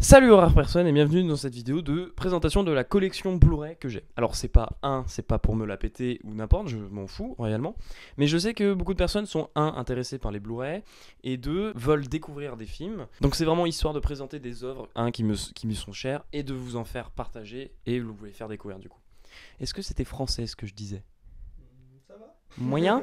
Salut aux rares personnes et bienvenue dans cette vidéo de présentation de la collection Blu-ray que j'ai. Alors c'est pas pour me la péter ou n'importe, je m'en fous réellement, mais je sais que beaucoup de personnes sont intéressées par les Blu-ray et veulent découvrir des films. Donc c'est vraiment histoire de présenter des œuvres qui me sont chères et de vous en faire partager et vous les faire découvrir du coup. Est-ce que c'était français ce que je disais? Ça va. Moyen.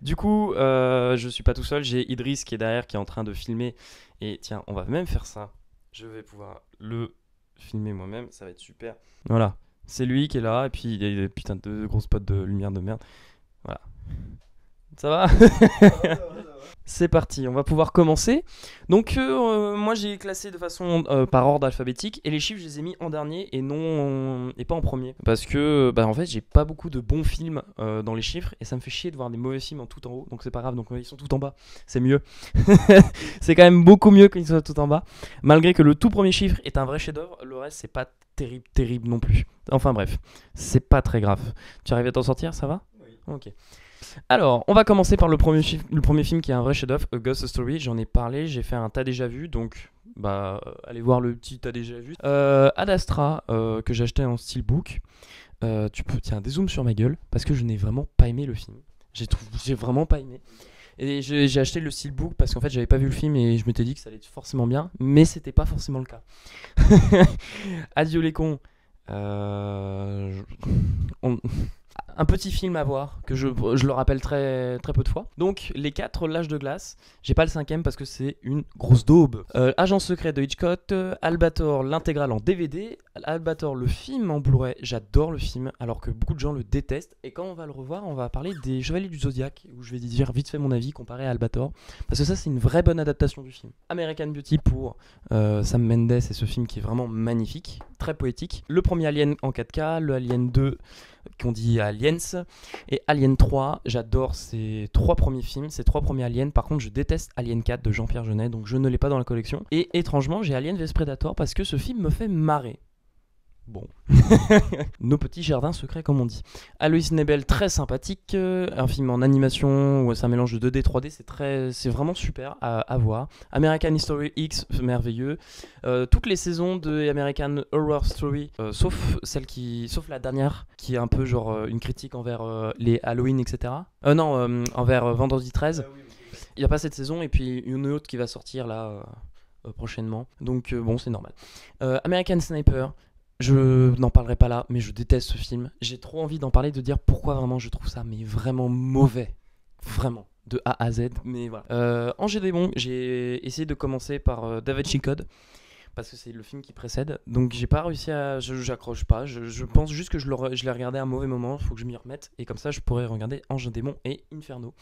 Du coup, je suis pas tout seul, j'ai Idriss qui est derrière, qui est en train de filmer. Et tiens, on va même faire ça. Je vais pouvoir le filmer moi-même, ça va être super. Voilà, c'est lui qui est là, et puis il y a des putains de gros spots de lumière de merde. Voilà. Ça va? Ça va, ça va, ça va. C'est parti, on va pouvoir commencer. Donc moi j'ai classé de façon par ordre alphabétique et les chiffres je les ai mis en dernier et non et pas en premier parce que en fait j'ai pas beaucoup de bons films dans les chiffres et ça me fait chier de voir des mauvais films en tout en haut, donc c'est pas grave, donc ils sont tout en bas, c'est mieux. C'est quand même beaucoup mieux qu'ils soient tout en bas, malgré que le tout premier chiffre est un vrai chef-d'œuvre, le reste c'est pas terrible non plus. Enfin bref, c'est pas très grave. Tu arrives à t'en sortir, ça va? Oui. Ok. Alors, on va commencer par le premier film qui est un vrai chef-d'œuvre, A Ghost Story. J'en ai parlé, j'ai fait un tas déjà vu, donc allez voir le petit tas déjà vu. Ad Astra, que j'ai acheté en steelbook. Tiens, dézoom sur ma gueule, parce que je n'ai vraiment pas aimé le film. J'ai vraiment pas aimé. Et j'ai acheté le steelbook parce qu'en fait j'avais pas vu le film et je m'étais dit que ça allait être forcément bien, mais c'était pas forcément le cas. Adieu les cons. Euh, je- on- Un petit film à voir que je le rappelle très peu de fois. Donc les 4 L'âge de glace. J'ai pas le cinquième parce que c'est une grosse daube. Agent secret de Hitchcock, Albator l'intégrale en DVD, Albator le film en Blu-ray. J'adore le film alors que beaucoup de gens le détestent. Et quand on va le revoir, on va parler des Chevaliers du Zodiac où je vais dire vite fait mon avis comparé à Albator parce que ça c'est une vraie bonne adaptation du film. American Beauty pour Sam Mendes et ce film qui est vraiment magnifique, très poétique. Le premier Alien en 4K, le Alien 2 qu'on dit Aliens, et Alien 3, j'adore ces 3 premiers films, ces 3 premiers Aliens. Par contre, je déteste Alien 4 de Jean-Pierre Jeunet, donc je ne l'ai pas dans la collection. Et étrangement, j'ai Alien vs Predator parce que ce film me fait marrer. Bon. Nos petits jardins secrets, comme on dit. Aloïs Nebel, très sympathique. Un film en animation où c'est un mélange de 2D, 3D. C'est vraiment super à voir. American History X, merveilleux. Toutes les saisons de American Horror Story, sauf la dernière, qui est un peu genre une critique envers les Halloween, etc. Non, envers Vendredi 13. Oui, ok. Il n'y a pas cette saison, et puis une autre qui va sortir là prochainement. Donc bon, c'est normal. American Sniper. Je n'en parlerai pas là, mais je déteste ce film. J'ai trop envie d'en parler, de dire pourquoi vraiment je trouve ça mais vraiment mauvais. Vraiment. De A à Z. Mais voilà. En GD j'ai essayé de commencer par Da Vinci Code parce que c'est le film qui précède. Donc j'ai pas réussi à. J'accroche pas. Je pense juste que je l'ai regardé à un mauvais moment. Il faut que je m'y remette. Et comme ça, je pourrais regarder Ange Démon et Inferno.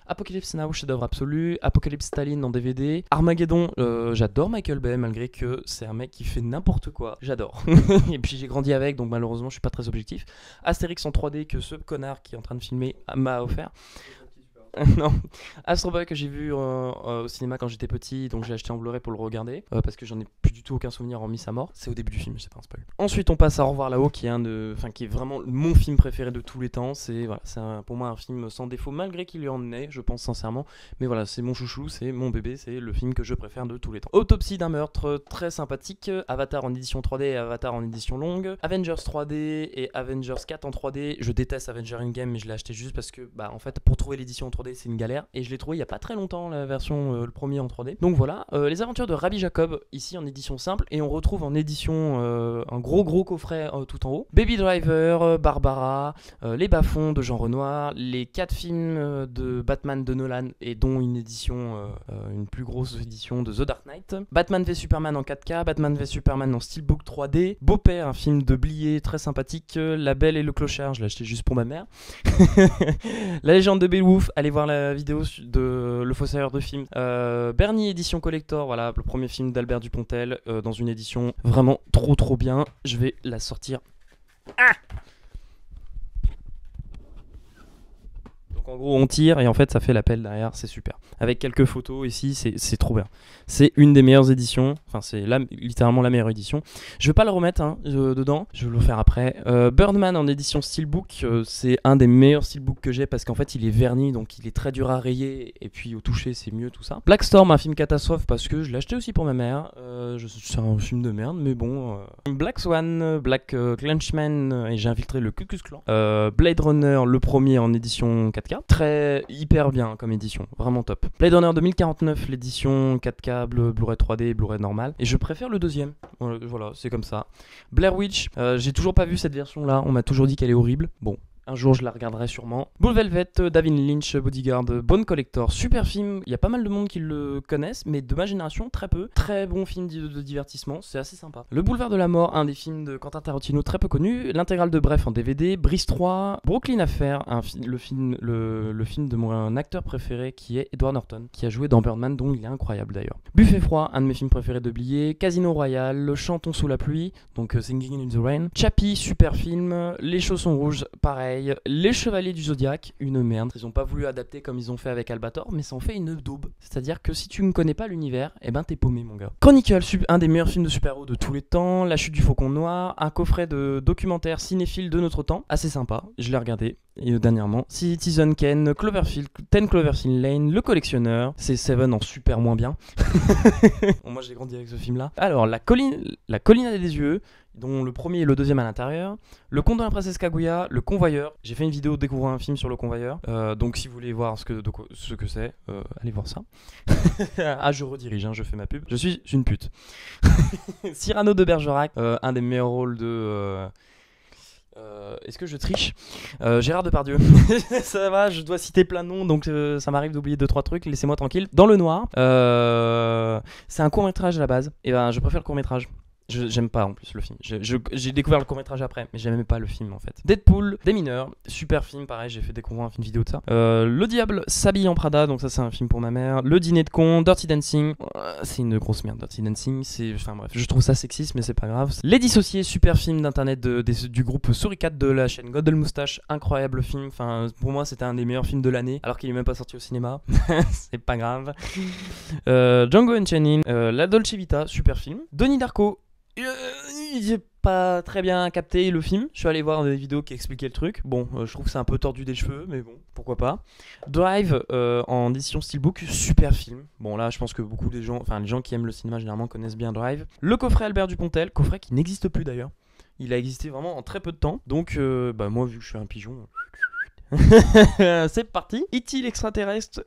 Apocalypse Now, chef-d'œuvre absolu. Apocalypse Staline en DVD. Armageddon, j'adore Michael Bay, malgré que c'est un mec qui fait n'importe quoi. J'adore. Et puis j'ai grandi avec, donc malheureusement, je suis pas très objectif. Astérix en 3D que ce connard qui est en train de filmer m'a offert. Non, Astro Boy que j'ai vu au cinéma quand j'étais petit, donc j'ai acheté en Blu-ray pour le regarder parce que j'en ai plus du tout aucun souvenir hormis sa mort. C'est au début du film, c'est pas un spoil. Ensuite, on passe à Au revoir là-haut, qui est vraiment mon film préféré de tous les temps. Pour moi un film sans défaut, malgré qu'il y en ait, je pense sincèrement. Mais voilà, c'est mon chouchou, c'est mon bébé, c'est le film que je préfère de tous les temps. Autopsie d'un meurtre, très sympathique. Avatar en édition 3D et Avatar en édition longue. Avengers 3D et Avengers 4 en 3D. Je déteste Avengers Endgame, mais je l'ai acheté juste parce que, en fait, pour trouver l'édition en 3D, c'est une galère. Et je l'ai trouvé il y a pas très longtemps, la version, le premier en 3D. Donc voilà, les aventures de Rabbi Jacob, ici en édition simple. Et on retrouve en édition un gros coffret tout en haut. Baby Driver, Barbara, Les Bas-fonds de Jean Renoir, les 4 films de Batman de Nolan, et dont une plus grosse édition de The Dark Knight. Batman v Superman en 4K, Batman v Superman en Steelbook 3D. Beau-père, un film de Blier très sympathique. La Belle et le Clochard, je l'ai acheté juste pour ma mère. La légende de Beowulf, allez voir la vidéo de Le Fossoyeur de film. Bernie édition collector, voilà, le premier film d'Albert Dupontel dans une édition vraiment trop bien. Je vais la sortir. Donc Donc en gros on tire et en fait ça fait l'appel derrière, c'est super. Avec quelques photos ici, c'est trop bien. C'est une des meilleures éditions, enfin c'est littéralement la meilleure édition. Je vais pas le remettre dedans, je vais le faire après. Birdman en édition steelbook, c'est un des meilleurs steelbooks que j'ai parce qu'en fait il est verni, donc il est très dur à rayer et puis au toucher c'est mieux tout ça. Black Storm, un film catastrophe parce que je l'ai acheté aussi pour ma mère. C'est un film de merde mais bon. Black Swan, Black Clenchman et j'ai infiltré le Ku Klux Klan. Blade Runner, le premier en édition 4K, hyper bien comme édition, vraiment top. Blade Runner 2049, l'édition 4K, Blu-ray 3D, Blu-ray normal. Et je préfère le deuxième. Voilà, c'est comme ça. Blair Witch, j'ai toujours pas vu cette version-là. On m'a toujours dit qu'elle est horrible. Bon. Un jour, je la regarderai sûrement. Blue Velvet, David Lynch, Bodyguard, Bone Collector, super film. Il y a pas mal de monde qui le connaissent, mais de ma génération, très peu. Très bon film de divertissement, c'est assez sympa. Le Boulevard de la Mort, un des films de Quentin Tarantino très peu connu. L'intégrale de Bref en DVD. Brice 3, Brooklyn Affair, le film de mon acteur préféré qui est Edward Norton, qui a joué dans Birdman, dont il est incroyable d'ailleurs. Buffet froid, un de mes films préférés d'oublier. Casino Royale, Chantons sous la pluie, donc Singing in the Rain. Chappie, super film. Les Chaussons rouges, pareil. Les Chevaliers du Zodiac, une merde. Ils ont pas voulu adapter comme ils ont fait avec Albator, mais ça en fait une daube. C'est-à-dire que si tu ne connais pas l'univers, eh ben t'es paumé mon gars. Chronicle, un des meilleurs films de super-héros de tous les temps. La chute du faucon noir, un coffret de documentaires cinéphiles de notre temps, assez sympa. Je l'ai regardé dernièrement. Citizen Kane, Cloverfield, 10 Cloverfield Lane, Le Collectionneur, c'est Seven en super moins bien. Bon, moi j'ai grandi avec ce film-là. Alors la colline a des yeux, dont le premier et le deuxième à l'intérieur. Le Conte de la Princesse Kaguya, Le Convoyeur. J'ai fait une vidéo découvrant un film sur Le Convoyeur. Donc si vous voulez voir ce que c'est, allez voir ça. Ah, je redirige, je fais ma pub. Je suis une pute. Cyrano de Bergerac, un des meilleurs rôles de... est-ce que je triche? Gérard Depardieu. Ça va, je dois citer plein de noms, donc ça m'arrive d'oublier 2-3 trucs, laissez-moi tranquille. Dans le noir, c'est un court-métrage à la base, et ben je préfère le court-métrage. J'aime pas en plus le film. J'ai découvert le court-métrage après, mais j'aimais pas le film en fait. Deadpool, Des mineurs, super film, pareil, j'ai fait découvrir une vidéo de ça. Le Diable s'habille en Prada, donc ça c'est un film pour ma mère. Le Dîner de con, Dirty Dancing, c'est une grosse merde. Dirty Dancing, enfin bref, je trouve ça sexiste, mais c'est pas grave. Les Dissociés, super film d'internet du groupe Suricat de la chaîne Godel Moustache, incroyable film. Enfin, pour moi c'était un des meilleurs films de l'année, alors qu'il est même pas sorti au cinéma. C'est pas grave. Django Unchained, La Dolce Vita, super film. Donnie Darko. J'ai pas très bien capté le film. Je suis allé voir des vidéos qui expliquaient le truc. Bon, je trouve que c'est un peu tordu des cheveux, mais bon, pourquoi pas. Drive en édition steelbook, super film. Bon, là, je pense que beaucoup des gens, enfin les gens qui aiment le cinéma généralement connaissent bien Drive. Le coffret Albert Dupontel, coffret qui n'existe plus d'ailleurs. Il a existé vraiment en très peu de temps. Donc, moi, vu que je suis un pigeon. C'est parti. E.T. l'extraterrestre,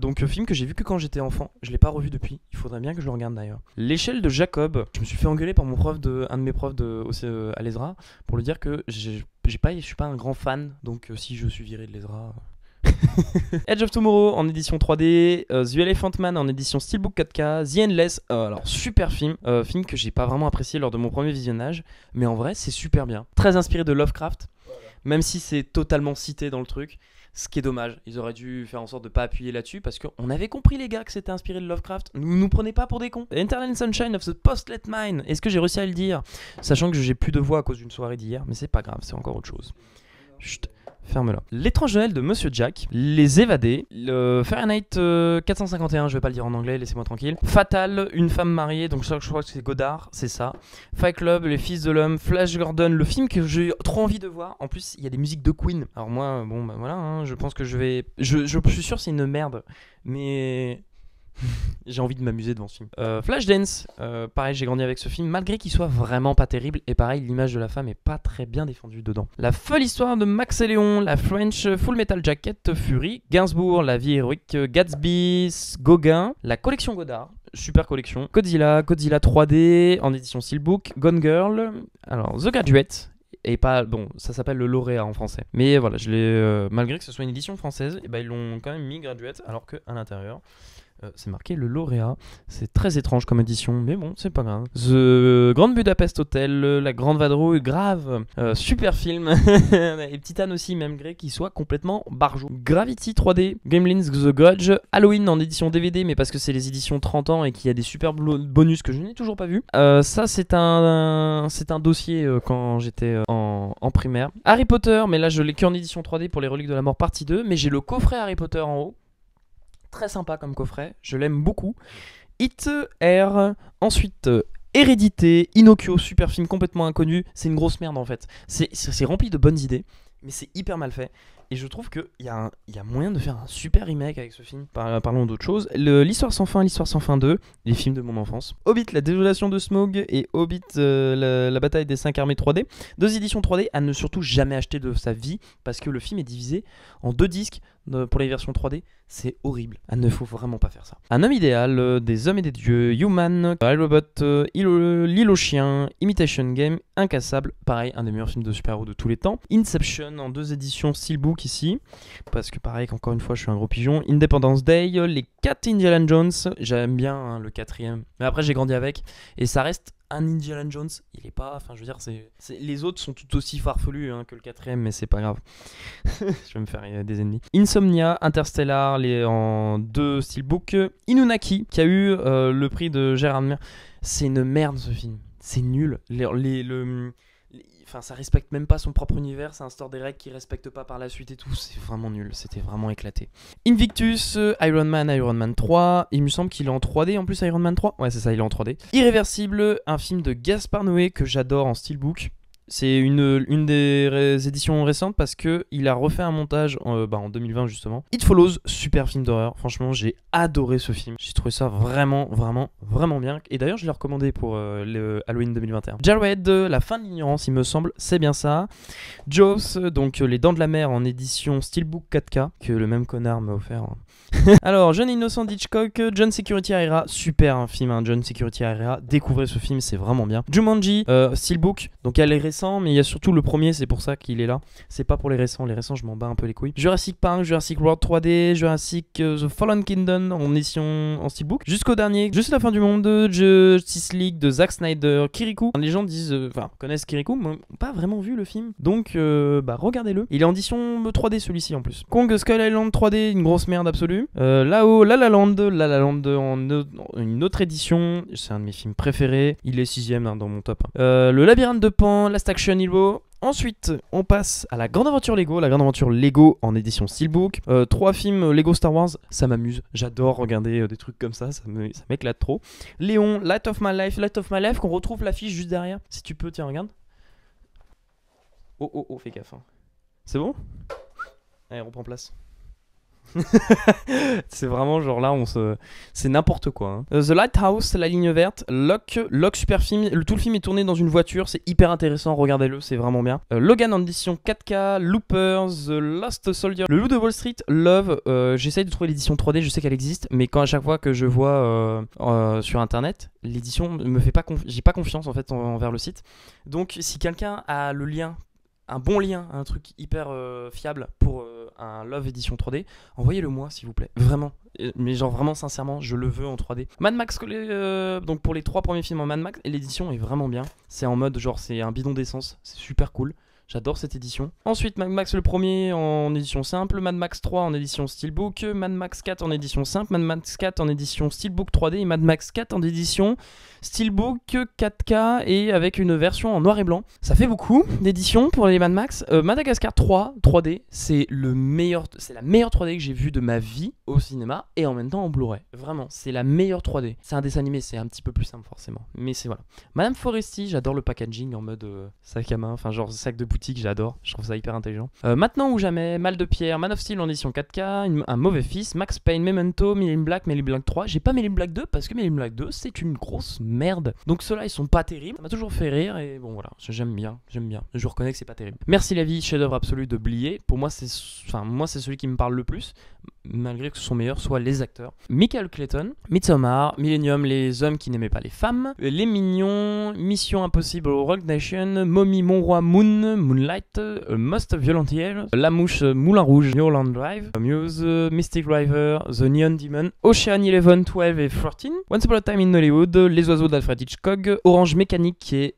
donc film que j'ai vu que quand j'étais enfant. Je l'ai pas revu depuis. Il faudrait bien que je le regarde d'ailleurs. L'échelle de Jacob. Je me suis fait engueuler par un de mes profs à l'ESRA pour lui dire que je suis pas un grand fan. Donc si je suis viré de l'ESRA. Edge of Tomorrow en édition 3D, The Elephant Man en édition Steelbook 4K, The Endless, alors super film, film que j'ai pas vraiment apprécié lors de mon premier visionnage, mais en vrai c'est super bien. Très inspiré de Lovecraft. Même si c'est totalement cité dans le truc, ce qui est dommage. Ils auraient dû faire en sorte de pas appuyer là-dessus parce qu'on avait compris les gars que c'était inspiré de Lovecraft. Nous prenez pas pour des cons. Eternal Sunshine of the Postlet Mine. Est-ce que j'ai réussi à le dire? Sachant que j'ai plus de voix à cause d'une soirée d'hier, mais c'est pas grave, c'est encore autre chose. Chut. Ferme-la. L'étrange Noël de Monsieur Jack, Les Évadés, le Fahrenheit 451, je vais pas le dire en anglais, laissez-moi tranquille. Fatal, Une femme mariée, donc je crois que c'est Godard, c'est ça. Fight Club, Les Fils de l'Homme, Flash Gordon, le film que j'ai trop envie de voir. En plus, il y a des musiques de Queen. Alors moi, bon, bah voilà, je pense que je vais... Je suis sûr que c'est une merde, mais... j'ai envie de m'amuser devant ce film. Flashdance, pareil, j'ai grandi avec ce film malgré qu'il soit vraiment pas terrible. Et pareil, l'image de la femme est pas très bien défendue dedans. La folle histoire de Max et Léon, la French Full Metal Jacket, Fury, Gainsbourg, La vie héroïque, Gatsby, Gauguin, la collection Godard. Super collection. Godzilla 3D en édition Steelbook, Gone Girl, alors The Graduate. Et pas, bon, ça s'appelle le lauréat en français. Mais voilà, malgré que ce soit une édition française, et ben ils l'ont quand même mis Graduate alors qu'à l'intérieur. C'est marqué le lauréat. C'est très étrange comme édition, mais bon, c'est pas grave. The Grand Budapest Hotel, La Grande Vadrouille, grave. Super film. Et Petite Anne aussi, même gré qu'il soit complètement barjou. Gravity 3D, Gremlins The Grudge, Halloween en édition DVD, mais parce que c'est les éditions 30 ans et qu'il y a des super bonus que je n'ai toujours pas vu. Ça, c'est un dossier quand j'étais en primaire. Harry Potter, mais là je l'ai qu'en édition 3D pour les Reliques de la Mort partie 2, mais j'ai le coffret Harry Potter en haut. Très sympa comme coffret, je l'aime beaucoup. It, Air, ensuite Hérédité, Inokyo, super film complètement inconnu. C'est une grosse merde en fait. C'est rempli de bonnes idées, mais c'est hyper mal fait. Et je trouve qu'il y a moyen de faire un super remake avec ce film. Parlons d'autre chose. L'Histoire sans fin, l'Histoire sans fin 2, les films de mon enfance. Hobbit, la désolation de Smaug et Hobbit, la bataille des 5 armées 3D. 2 éditions 3D à ne surtout jamais acheter de sa vie parce que le film est divisé en 2 disques pour les versions 3D. C'est horrible. Ne faut vraiment pas faire ça. Un homme idéal, des hommes et des dieux, Human, iRobot, L'île aux chiens, Imitation Game, Incassable, pareil, un des meilleurs films de super-héros de tous les temps. Inception en 2 éditions Steelbook ici, parce que pareil qu'encore une fois je suis un gros pigeon. Independence Day, les 4 Indiana Jones, j'aime bien le 4ème, mais après j'ai grandi avec, et ça reste un Indiana Jones, il est pas, enfin je veux dire, les autres sont tout aussi farfelus que le 4ème, mais c'est pas grave. Je vais me faire des ennemis. Insomnia, Interstellar, en 2 Steelbook, Inunaki, qui a eu le prix de Gérard Mer. C'est une merde ce film, c'est nul. Enfin, ça respecte même pas son propre univers, ça instaure des règles qu'il respecte pas par la suite et tout, c'est vraiment nul, c'était vraiment éclaté. Invictus, Iron Man 3, il me semble qu'il est en 3D en plus Iron Man 3, ouais c'est ça, il est en 3D. Irréversible, un film de Gaspard Noé que j'adore en steelbook. C'est une des éditions récentes parce qu'il a refait un montage en 2020 justement. It Follows, super film d'horreur. Franchement, j'ai adoré ce film. J'ai trouvé ça vraiment, vraiment, vraiment bien. Et d'ailleurs, je l'ai recommandé pour le Halloween 2021. Jared, La fin de l'ignorance, il me semble, c'est bien ça. Jaws, donc Les Dents de la Mer en édition Steelbook 4K, que le même connard m'a offert. Alors, Jeune Innocent d'Hitchcock, John Security Area, super film, John Security Area. Découvrez ce film, c'est vraiment bien. Jumanji, Steelbook, donc il y a les récents, mais il y a surtout le premier, c'est pour ça qu'il est là. C'est pas pour les récents je m'en bats un peu les couilles. Jurassic Park, Jurassic World 3D, Jurassic The Fallen Kingdom en édition en Steelbook. Jusqu'au dernier, Juste la fin du monde, Justice League de Zack Snyder, Kirikou. Les gens disent, connaissent Kirikou, mais n'ont pas vraiment vu le film. Donc, regardez-le. Il est en édition 3D celui-ci en plus. Kong Skull Island 3D, une grosse merde absolue. Là-haut, La La Land en une autre édition. C'est un de mes films préférés. Il est 6ème dans mon top. Le Labyrinthe de Pan, Last Action Hero. Ensuite, on passe à la Grande Aventure Lego. La Grande Aventure Lego en édition Steelbook. 3 films Lego Star Wars, ça m'amuse. J'adore regarder des trucs comme ça m'éclate trop. Léon, Light of My Life, qu'on retrouve l'affiche juste derrière. Si tu peux, tiens, regarde. Oh, fais gaffe. C'est bon ? Allez, reprends place. C'est vraiment genre là c'est n'importe quoi. The Lighthouse, La Ligne Verte, Locke super film, tout le film est tourné dans une voiture, c'est hyper intéressant, regardez-le, c'est vraiment bien. Logan en édition 4K, Looper, The Lost Soldier, Le Loup de Wall Street, Love, j'essaye de trouver l'édition 3D, je sais qu'elle existe, mais à chaque fois que je vois sur internet, l'édition me fait pas j'ai pas confiance en fait envers le site. Donc si quelqu'un a le lien, un bon lien, un truc hyper fiable pour un Love édition 3D, envoyez-le moi s'il vous plaît, vraiment, mais genre vraiment sincèrement, je le veux en 3D. Mad Max, donc pour les 3 premiers films en Mad Max, et l'édition est vraiment bien, c'est en mode genre c'est un bidon d'essence, c'est super cool. J'adore cette édition. Ensuite, Mad Max le premier en édition simple, Mad Max 3 en édition Steelbook, Mad Max 4 en édition simple, Mad Max 4 en édition Steelbook 3D et Mad Max 4 en édition Steelbook 4K et avec une version en noir et blanc. Ça fait beaucoup d'éditions pour les Mad Max. Madagascar 3 3D, c'est la meilleure 3D que j'ai vue de ma vie au cinéma et en même temps en Blu-ray. Vraiment, c'est la meilleure 3D. C'est un dessin animé, c'est un petit peu plus simple forcément. Mais c'est voilà. Madame Foresti, j'adore le packaging en mode sac à main, enfin genre sac de boutique, j'adore. Je trouve ça hyper intelligent. Maintenant ou jamais, Mal de Pierre, Man of Steel en édition 4K, Un Mauvais Fils, Max Payne, Memento, Men in Black 3. J'ai pas Men in Black 2 parce que Men in Black 2 c'est une grosse merde. Donc ceux-là ils sont pas terribles. Ça m'a toujours fait rire et bon voilà, j'aime bien. Je reconnais que c'est pas terrible. Merci la vie, chef-d'œuvre absolu de Blier. Pour moi c'est celui qui me parle le plus. malgré que ce sont meilleurs soit les acteurs. Michael Clayton, Midsommar, Millennium, Les hommes qui n'aimaient pas les femmes, Les Mignons, Mission Impossible, Rogue Nation, Mommy, Mon Roi, Moon, Moonlight, Most Violent Year, La Mouche, Moulin Rouge, Newland Drive, Muse, Mystic River, The Neon Demon, Ocean 11, 12 et 13, Once Upon a Time in Hollywood, Les Oiseaux d'Alfred Hitchcock, Orange Mécanique qui est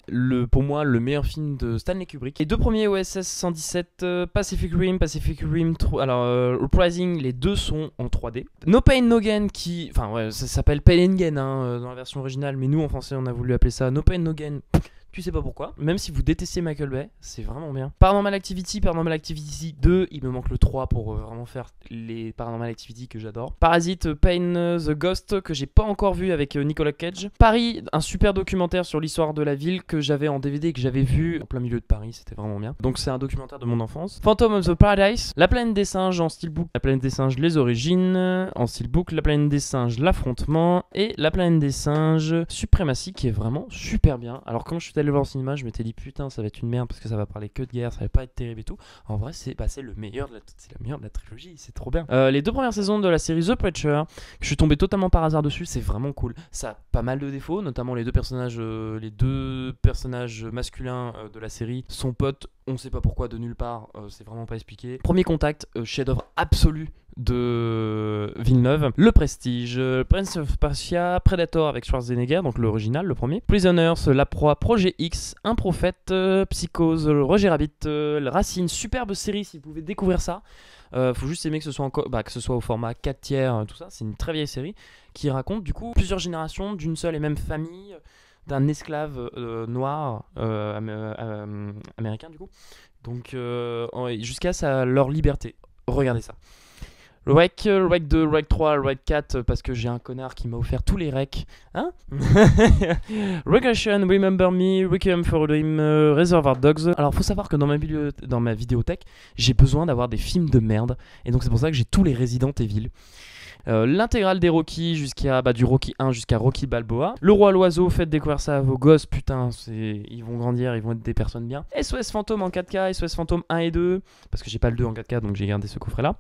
pour moi le meilleur film de Stanley Kubrick. Les deux premiers OSS 117, Pacific Rim 3, alors Uprising, les deux sont en 3D. No Pain No Gain qui, enfin ouais, ça s'appelle Pain and Gain dans la version originale, mais nous en français on a voulu appeler ça No Pain No Gain. Tu sais pas pourquoi, même si vous détestez Michael Bay, c'est vraiment bien. Paranormal Activity 2, il me manque le 3 pour vraiment faire les Paranormal Activity que j'adore. Parasite, Pain the Ghost, que j'ai pas encore vu avec Nicolas Cage. Paris, un super documentaire sur l'histoire de la ville que j'avais en DVD et que j'avais vu en plein milieu de Paris, c'était vraiment bien. Donc c'est un documentaire de mon enfance. Phantom of the Paradise, La planète des singes en steelbook, La planète des singes les origines en steelbook, La planète des singes l'affrontement et La planète des singes Suprématie qui est vraiment super bien. Alors quand je suis allé voir au cinéma, je m'étais dit putain ça va être une merde parce que ça va parler que de guerre, ça va pas être terrible et tout. En vrai c'est le meilleur c'est la meilleure de la trilogie, c'est trop bien. Les deux premières saisons de la série The Preacher, je suis tombé totalement par hasard dessus, c'est vraiment cool. Ça a pas mal de défauts, notamment les deux personnages masculins de la série sont potes, on sait pas pourquoi de nulle part, c'est vraiment pas expliqué. Premier Contact, chef-d'œuvre absolu de Villeneuve. Le Prestige, Prince of Persia, Predator avec Schwarzenegger, donc l'original, le premier. Prisoners, La Proie, Projet X, Un Prophète, Psychose, Roger Rabbit, Racine, superbe série si vous pouvez découvrir ça. Faut juste aimer que ce soit au format 4 tiers, tout ça. C'est une très vieille série qui raconte du coup plusieurs générations d'une seule et même famille d'un esclave noir américain du coup. Donc jusqu'à leur liberté. Regardez ça. Le Rec 2, le Rec 3, le Rec 4, parce que j'ai un connard qui m'a offert tous les recs. Hein Regression, Remember Me, Requiem for a Dream, Reservoir Dogs. Alors, faut savoir que dans ma vidéothèque, j'ai besoin d'avoir des films de merde. Et donc, c'est pour ça que j'ai tous les Resident Evil. L'intégrale des Rocky du Rocky 1 jusqu'à Rocky Balboa. Le Roi l'Oiseau, faites découvrir ça à vos gosses, putain, ils vont grandir, ils vont être des personnes bien. SOS Fantôme en 4K, SOS Fantôme 1 et 2, parce que j'ai pas le 2 en 4K donc j'ai gardé ce coffret là.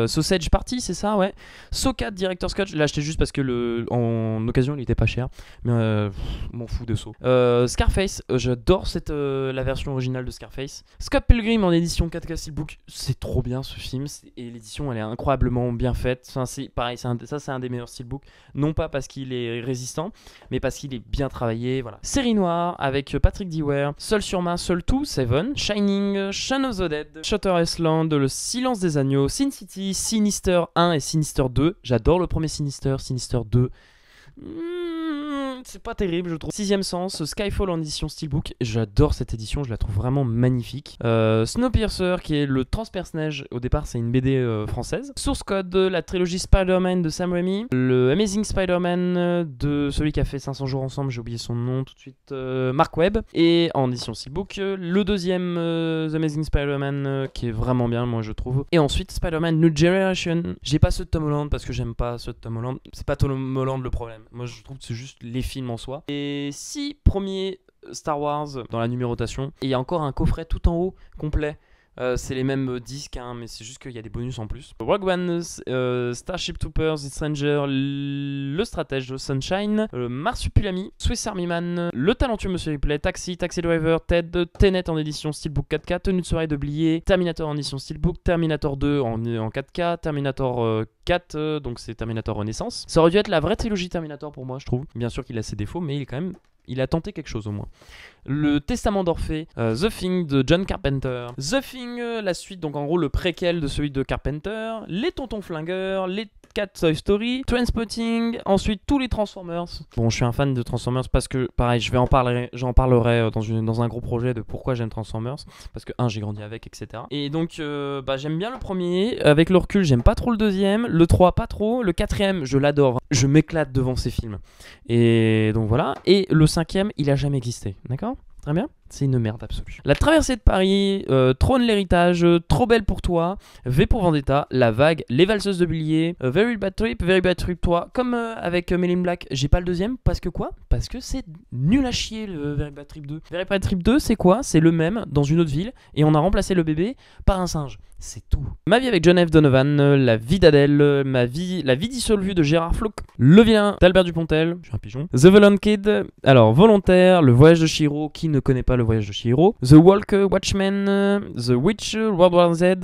Sausage Party, c'est ça, ouais. So 4 Director's Cut, je l'ai acheté juste parce que en occasion il était pas cher, mais m'en fous de So. Scarface, j'adore la version originale de Scarface. Scott Pilgrim en édition 4K Steelbook, c'est trop bien ce film, et l'édition elle est incroyablement bien faite. Enfin, c'est pareil. C'est un des meilleurs steelbooks, non pas parce qu'il est résistant, mais parce qu'il est bien travaillé. Voilà. Série noire avec Patrick Dewar, Seul sur Mars, Seul 2, Seven, Shining, Shaun of the Dead, Shutter Island, Le Silence des Agneaux, Sin City, Sinister 1 et Sinister 2. J'adore le premier Sinister 2. C'est pas terrible, je trouve. Sixième Sens, Skyfall en édition Steelbook, j'adore cette édition, je la trouve vraiment magnifique. Snowpiercer, qui est le transpersonnage, au départ c'est une BD française. Source Code, la trilogie Spider-Man de Sam Raimi. Le Amazing Spider-Man de celui qui a fait 500 jours ensemble, j'ai oublié son nom tout de suite, Mark Webb. Et en édition Steelbook, le deuxième The Amazing Spider-Man, qui est vraiment bien, moi je trouve. Et ensuite Spider-Man New Generation. J'ai pas ceux de Tom Holland parce que j'aime pas ceux de Tom Holland. C'est pas Tom Holland le problème. Moi je trouve que c'est juste les films en soi. Et 6 premiers Star Wars dans la numérotation. Et il y a encore un coffret tout en haut complet. C'est les mêmes disques, hein, mais c'est juste qu'il y a des bonus en plus. Rogue One, Starship Troopers, The Stranger, Le Stratège de Sunshine, Marsupilami, Swiss Army Man, Le Talentueux Monsieur Ripley, Taxi Driver, Ted, Tenet en édition Steelbook 4K, Tenue de soirée de Blier, Terminator en édition Steelbook, Terminator 2 en 4K, Terminator 4, donc c'est Terminator Renaissance. Ça aurait dû être la vraie trilogie Terminator pour moi, je trouve. Bien sûr qu'il a ses défauts, mais il a tenté quelque chose au moins. Le Testament d'Orphée, The Thing de John Carpenter. The Thing, la suite, donc en gros le préquel de celui de Carpenter. Les Tontons Flingueurs, les 4 Toy Story, Trainspotting, ensuite tous les Transformers. Bon, je suis un fan de Transformers parce que, pareil, j'en parlerai dans un gros projet de pourquoi j'aime Transformers. Parce que, j'ai grandi avec, etc. Et donc, j'aime bien le premier. Avec le recul, j'aime pas trop le deuxième. Le 3, pas trop. Le quatrième, je l'adore. Je m'éclate devant ces films. Et donc voilà. Et le cinquième, il a jamais existé. D'accord ? Très bien. C'est une merde absolue. La traversée de Paris, Trône l'héritage, Trop belle pour toi, V pour Vendetta, La vague, Les valseuses de billets, Very Bad Trip 3. Comme avec Men in Black, j'ai pas le deuxième. Parce que quoi? Parce que c'est nul à chier le Very Bad Trip 2. Very Bad Trip 2, c'est quoi? C'est le même dans une autre ville et on a remplacé le bébé par un singe. C'est tout. Ma vie avec John F. Donovan, La vie d'Adèle, La vie dissolue de Gérard Floch, Le vilain d'Albert Dupontel, je suis un pigeon, The Villain Kid, alors Volontaire, Le voyage de Chihiro, qui ne connaît pas Le voyage de Chihiro, The Walk, Watchmen, The Witch, World War Z,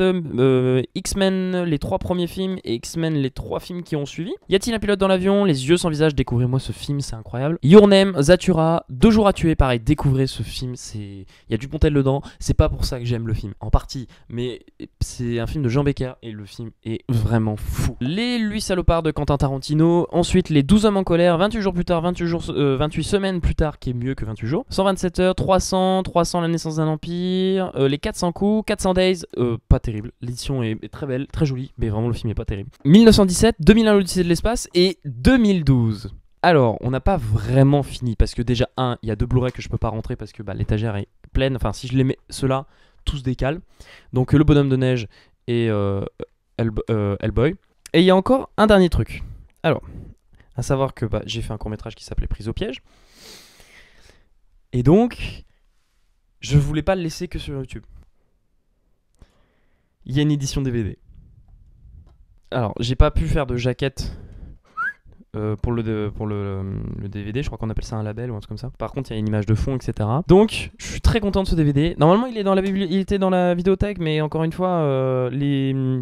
X-Men, les 3 premiers films et X-Men, les 3 films qui ont suivi. Y a-t-il un pilote dans l'avion? Les yeux sans visage, découvrez-moi ce film, c'est incroyable. Your Name, Zathura, 2 jours à tuer, pareil, découvrez ce film, il y a Dupontel dedans, c'est pas pour ça que j'aime le film, en partie, mais c'est un film de Jean Becker et le film est vraiment fou. Les 8 salopards de Quentin Tarantino, ensuite Les 12 hommes en colère, 28 jours plus tard, 28 semaines plus tard, qui est mieux que 28 jours, 127 heures, 300, la naissance d'un empire, les 400 coups, 400 days, pas terrible, l'édition est très belle, très jolie, mais vraiment le film est pas terrible. 1917, 2001 l'Odyssée de l'espace et 2012. Alors, on n'a pas vraiment fini parce que déjà, il y a 2 Blu-ray que je peux pas rentrer parce que l'étagère est pleine, enfin si je les mets ceux-là, tout se décale. Donc Le bonhomme de neige et Hellboy. Et il y a encore un dernier truc. Alors, à savoir que j'ai fait un court-métrage qui s'appelait Prise au piège. Et donc, je voulais pas le laisser que sur YouTube. Il y a une édition DVD. Alors, j'ai pas pu faire de jaquette pour le DVD, je crois qu'on appelle ça un label ou un truc comme ça. Par contre, il y a une image de fond, etc. Donc, je suis très content de ce DVD. Normalement, il était dans la vidéothèque, mais encore une fois,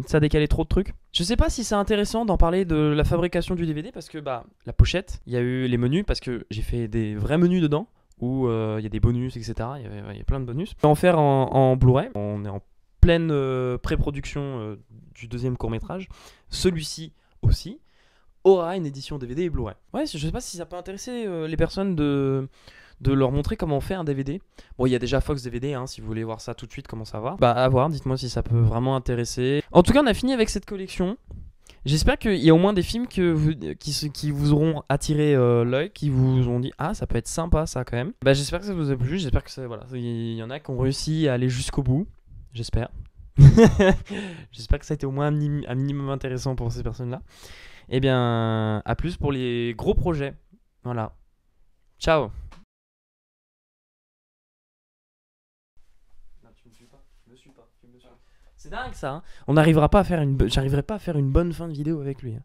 ça a décalé trop de trucs. Je sais pas si c'est intéressant d'en parler de la fabrication du DVD parce que la pochette, il y a eu les menus parce que j'ai fait des vrais menus dedans où il y a des bonus, etc. Il y a plein de bonus. On va en faire en Blu-ray. On est en pleine pré-production du deuxième court-métrage. Celui-ci aussi aura une édition DVD et Blu-ray. Ouais, je sais pas si ça peut intéresser les personnes de leur montrer comment on fait un DVD. Bon, il y a déjà Fox DVD, si vous voulez voir ça tout de suite, comment ça va. À voir, dites-moi si ça peut vraiment intéresser. En tout cas, on a fini avec cette collection. J'espère qu'il y a au moins des films qui vous auront attiré l'œil, qui vous ont dit « Ah, ça peut être sympa ça quand même ». J'espère que ça vous a plu, j'espère que il y en a qui ont réussi à aller jusqu'au bout. J'espère. J'espère que ça a été au moins un minimum intéressant pour ces personnes-là. Eh bien, à plus pour les gros projets. Voilà. Ciao. Non, tu me suis pas. Je me suis pas. C'est dingue ça. J'arriverai pas à faire une bonne fin de vidéo avec lui.